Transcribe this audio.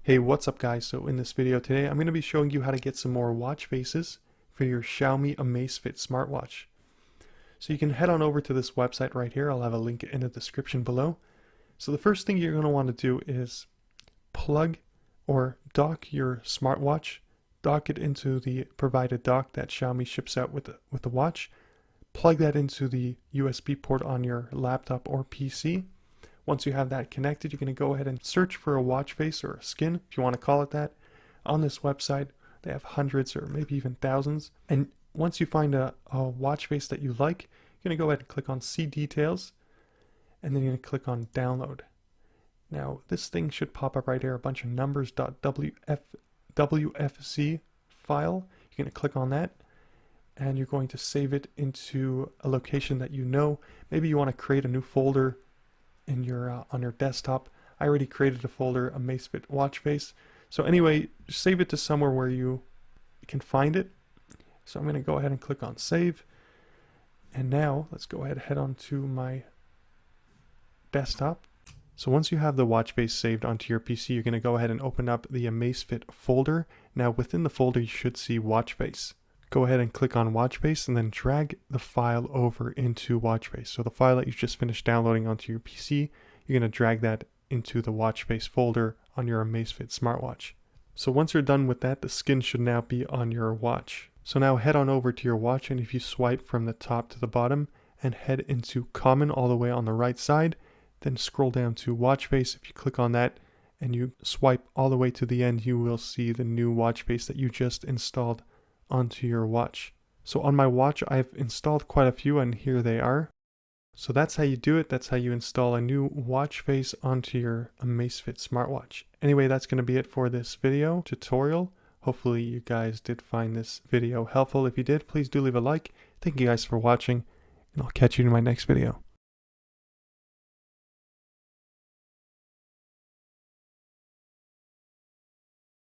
Hey, what's up guys? So in this video today, I'm going to be showing you how to get some more watch faces for your Xiaomi Amazfit Smartwatch. So you can head on over to this website right here. I'll have a link in the description below. So the first thing you're going to want to do is plug or dock your smartwatch. Dock it into the provided dock that Xiaomi ships out with the watch. Plug that into the USB port on your laptop or PC. Once you have that connected, you're going to go ahead and search for a watch face or a skin, if you want to call it that. On this website, they have hundreds or maybe even thousands. And once you find a watch face that you like, you're going to go ahead and click on See Details, and then you're going to click on Download. Now, this thing should pop up right here, a bunch of numbers.wfc file. You're going to click on that, and you're going to save it into a location that you know. Maybe you want to create a new folder in your on your desktop. I already created a folder, Amazfit watch face. So anyway, save it to somewhere where you can find it. So I'm going to go ahead and click on Save. And now let's go ahead and head on to my desktop. So once you have the watch face saved onto your PC, you're going to go ahead and open up the Amazfit folder. Now within the folder, you should see watch face. Go ahead and click on Watchface and then drag the file over into Watchface. So the file that you just finished downloading onto your PC, you're going to drag that into the Watchface folder on your Amazfit smartwatch. So once you're done with that, the skin should now be on your watch. So now head on over to your watch, and if you swipe from the top to the bottom and head into Common all the way on the right side, then scroll down to Watchface. If you click on that and you swipe all the way to the end, you will see the new Watchface that you just installed onto your watch. So on my watch, I've installed quite a few, and here they are. So that's how you do it. That's how you install a new watch face onto your Amazfit smartwatch. Anyway, that's going to be it for this video tutorial. Hopefully you guys did find this video helpful. If you did, please do leave a like. Thank you guys for watching, and I'll catch you in my next video.